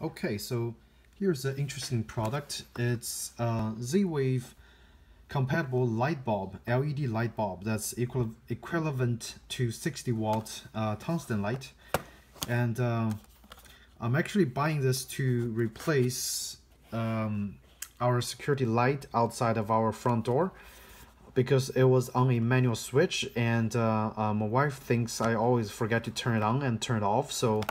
Okay, so here's an interesting product. It's a Z-Wave compatible light bulb, LED light bulb that's equivalent to 60 watt tungsten light. And I'm actually buying this to replace our security light outside of our front door because it was on a manual switch, and my wife thinks I always forget to turn it on and turn it off. So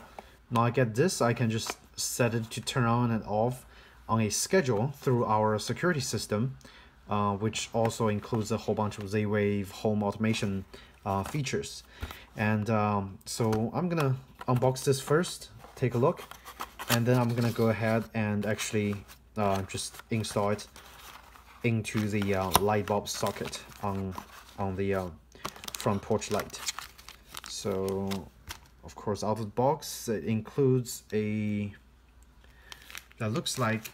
now I get this, I can just set it to turn on and off on a schedule through our security system, which also includes a whole bunch of Z-Wave home automation features. And so I'm gonna unbox this first, take a look, and then I'm gonna go ahead and actually just install it into the light bulb socket on the front porch light. So of course, out of the box, it includes that looks like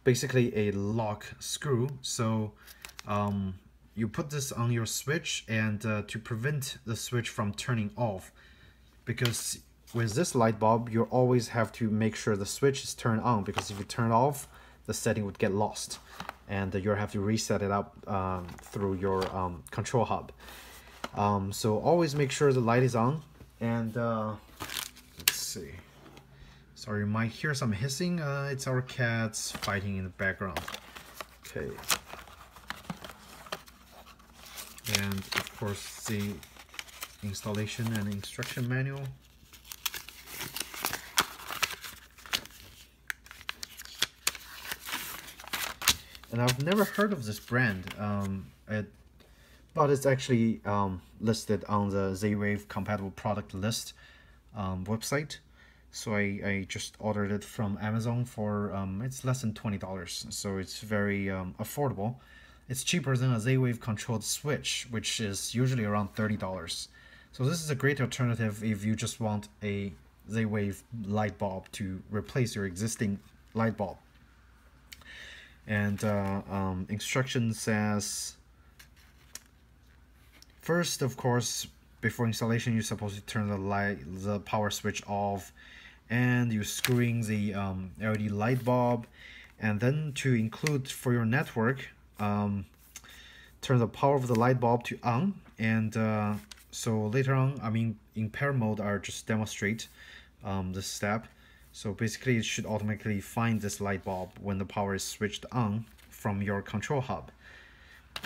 basically a lock screw. So you put this on your switch, and to prevent the switch from turning off, because with this light bulb you always have to make sure the switch is turned on, because if you turn it off, the setting would get lost, and you'll have to reset it up through your control hub. So always make sure the light is on. And let's see, sorry, you might hear some hissing. It's our cats fighting in the background. Okay, and of course the installation and instruction manual. And I've never heard of this brand, but it's actually listed on the Z-Wave compatible product list website. So I just ordered it from Amazon for it's less than $20, so it's very affordable. It's cheaper than a Z-Wave controlled switch, which is usually around $30. So this is a great alternative if you just want a Z-Wave light bulb to replace your existing light bulb. And instruction says, first, of course, before installation, you're supposed to turn the power switch off, and you're screwing the LED light bulb. And then to include for your network, turn the power of the light bulb to on. And so later on, I mean, in pair mode, I'll just demonstrate this step. So basically, it should automatically find this light bulb when the power is switched on from your control hub.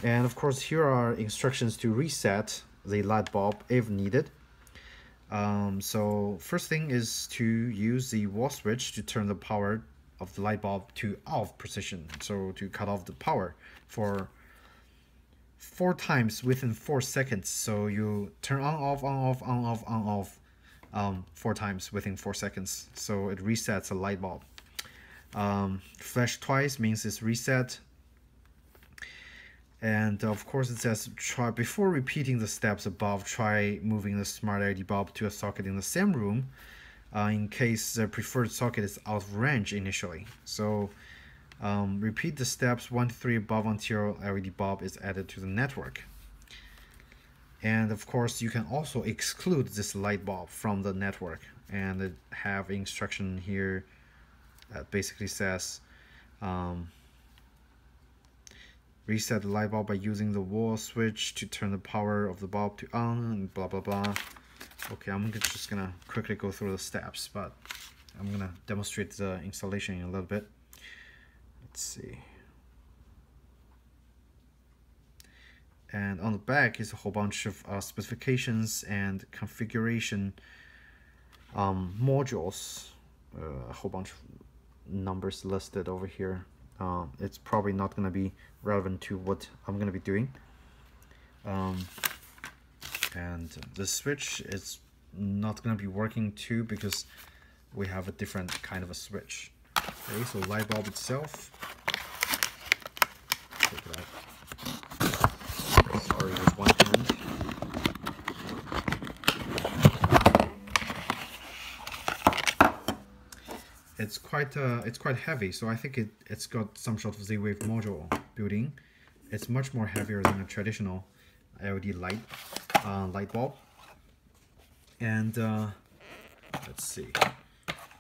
And of course, here are instructions to reset the light bulb if needed. So first thing is to use the wall switch to turn the power of the light bulb to off position. So to cut off the power for 4 times within 4 seconds. So you turn on, off, on, off, on, off, on, off. 4 times within 4 seconds, so it resets a light bulb. Flash twice means it's reset. And of course it says, try before repeating the steps above, try moving the smart LED bulb to a socket in the same room in case the preferred socket is out of range initially. So repeat the steps 1 to 3 above until LED bulb is added to the network. And of course, you can also exclude this light bulb from the network, and it have instruction here that basically says reset the light bulb by using the wall switch to turn the power of the bulb to on, and blah blah blah. Okay, I'm just gonna quickly go through the steps, but I'm gonna demonstrate the installation in a little bit. Let's see. And on the back is a whole bunch of specifications and configuration modules, a whole bunch of numbers listed over here. It's probably not going to be relevant to what I'm going to be doing. And the switch is not going to be working too, because we have a different kind of a switch. Okay, so light bulb itself. Take it out. Sorry, with one hand. It's quite heavy, so I think it's got some sort of Z-Wave module built-in. It's much more heavier than a traditional LED light bulb. And let's see.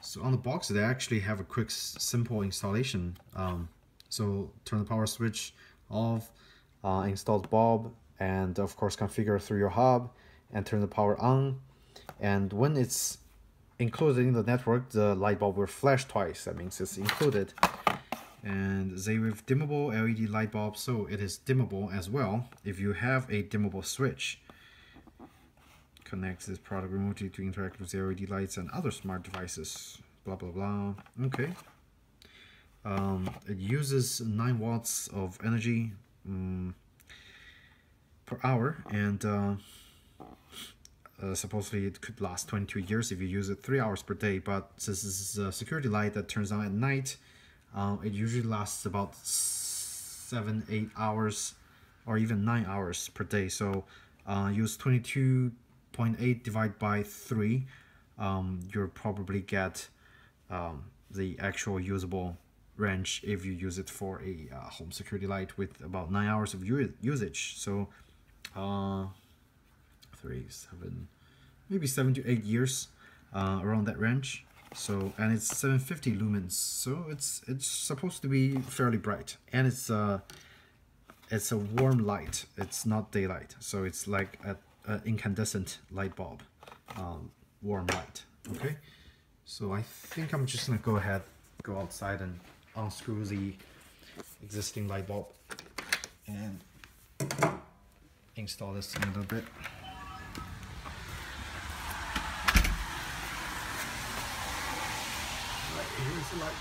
So on the box, they actually have a quick, simple installation. So turn the power switch off, install the bulb, and of course configure through your hub, and turn the power on. And when it's included in the network, the light bulb will flash twice. That means it's included. And Z-Wave dimmable LED light bulb, so it is dimmable as well if you have a dimmable switch. Connects this product remotely to interact with LED lights and other smart devices. Blah blah blah. Okay. It uses 9 watts of energy per hour, and supposedly it could last 22 years if you use it 3 hours per day. But since this is a security light that turns on at night, it usually lasts about 7-8 hours or even 9 hours per day. So use 22.8 divided by 3, you'll probably get the actual usable range if you use it for a home security light with about 9 hours of usage. So 3, 7, maybe 7 to 8 years, around that range. So, and it's 750 lumens, so it's supposed to be fairly bright, and it's a warm light. It's not daylight, so it's like an incandescent light bulb, warm light. Okay, so I think I'm just gonna go outside and unscrew the existing light bulb and install this in a little bit. Here's the light.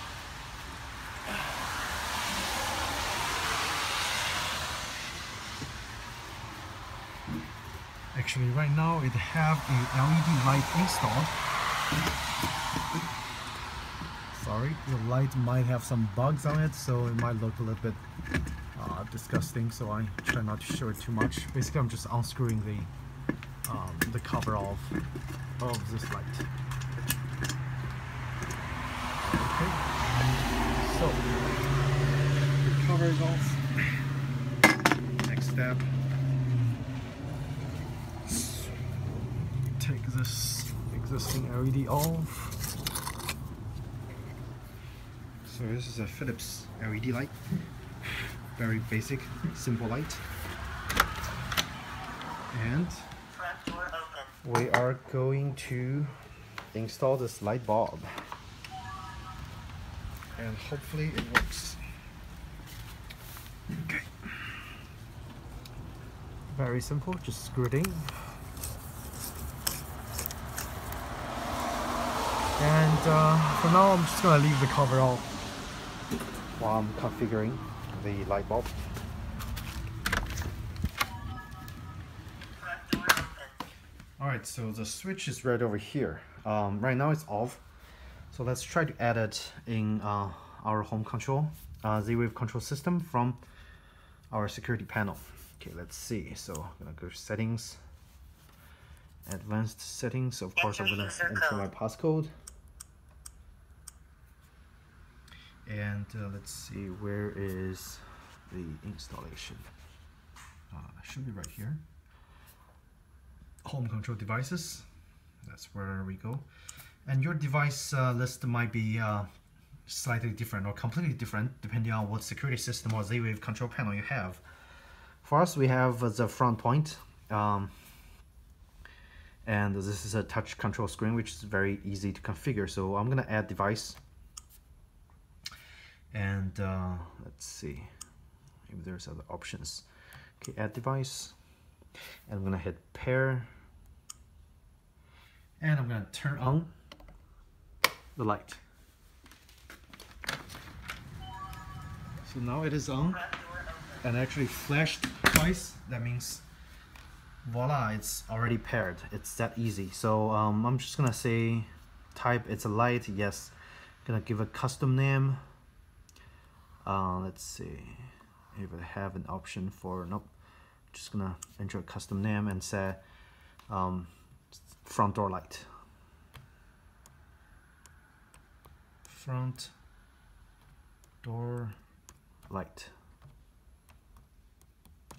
Actually, right now it have a LED light installed. Sorry, the light might have some bugs on it, so it might look a little bit disgusting. So I try not to show it too much. Basically, I'm just unscrewing the cover of this light. Okay, so the cover is off. Next step, take this existing LED off. So this is a Philips LED light, very basic, simple light. And we are going to install this light bulb. And hopefully it works. Okay. Very simple, just screw it in. And for now I'm just gonna leave the cover off while I'm configuring the light bulb. Alright, so the switch is right over here. Right now it's off. So let's try to add it in our home control, Z-Wave control system from our security panel. Okay, let's see. So I'm gonna go to settings, advanced settings. Of course, I'm gonna enter my passcode. And let's see, where is the installation? Should be right here. Home control devices. That's where we go. And your device list might be slightly different or completely different depending on what security system or Z-Wave control panel you have. For us, we have the FrontPoint, and this is a touch control screen, which is very easy to configure. So I'm gonna add device, and let's see if there's other options. Okay, add device, and I'm gonna hit pair, and I'm gonna turn on the light. So now it is on and actually flashed twice. That means voila, it's already paired. It's that easy. So I'm just gonna say type it's a light. Yes, gonna give a custom name. Let's see if I have an option for, nope, just gonna enter a custom name and say front door light. Front door light.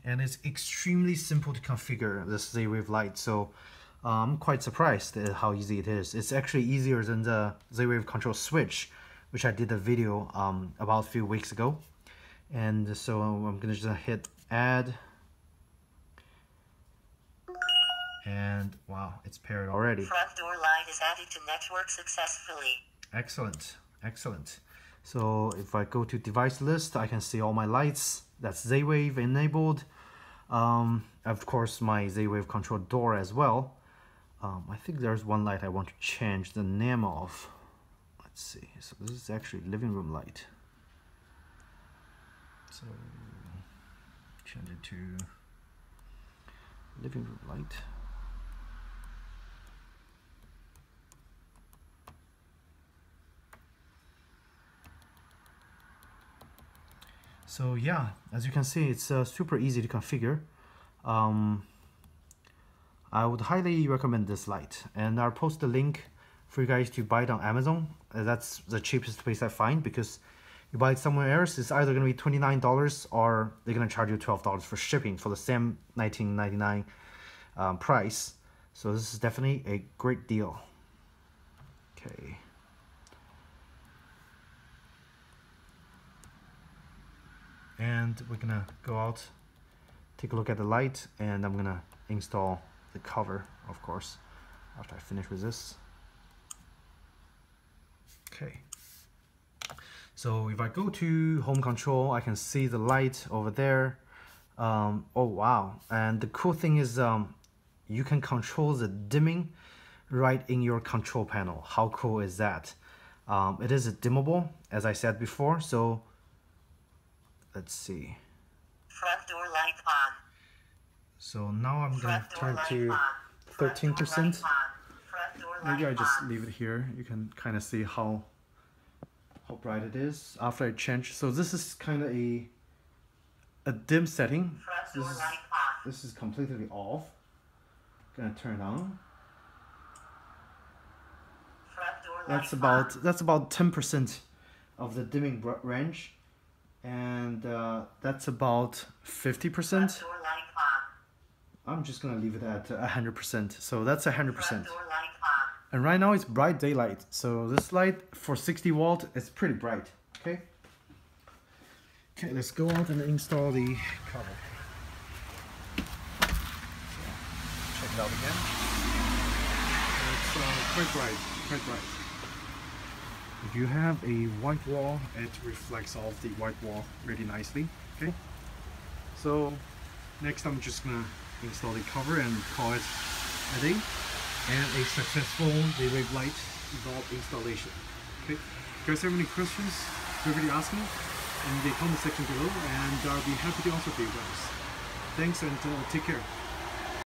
And it's extremely simple to configure this Z-Wave light. So I'm quite surprised at how easy it is. It's actually easier than the Z-Wave control switch, which I did a video about a few weeks ago. And so I'm gonna just hit add, and wow, it's paired already. Front door light is added to network successfully. Excellent, excellent. So if I go to device list, I can see all my lights. That's Z-Wave enabled. Of course, my Z-Wave control door as well. I think there's one light I want to change the name of. Let's see. So this is actually living room light. So change it to living room light. So yeah, as you can see, it's super easy to configure. I would highly recommend this light, and I'll post the link for you guys to buy it on Amazon. That's the cheapest place I find, because you buy it somewhere else, it's either going to be $29 or they're going to charge you $12 for shipping for the same $19.99 price. So this is definitely a great deal. Okay. And we're gonna go out, take a look at the light, and I'm gonna install the cover, of course, after I finish with this. Okay. So if I go to home control, I can see the light over there. Oh wow! And the cool thing is, you can control the dimming right in your control panel. How cool is that? It is a dimmable, as I said before. So let's see. Front door light on. So now I'm gonna turn to 13%. Maybe I just leave it here. You can kind of see how bright it is after I change. So this is kind of a dim setting. This is completely off. Gonna turn on. That's about 10% of the dimming range. And that's about 50%. I'm just gonna leave it at 100%. So that's 100%. And right now it's bright daylight. So this light for 60 watt is pretty bright. Okay. Okay, let's go out and install the cover. So, check it out again. It's quite bright. Quite bright. If you have a white wall, it reflects off the white wall really nicely. Okay. So next I'm just gonna install the cover and call it a day, and a successful Z-Wave light bulb installation. Okay. If you guys have any questions, feel free to ask me in the comment section below, and I'll be happy to answer for you guys. Thanks, and take care.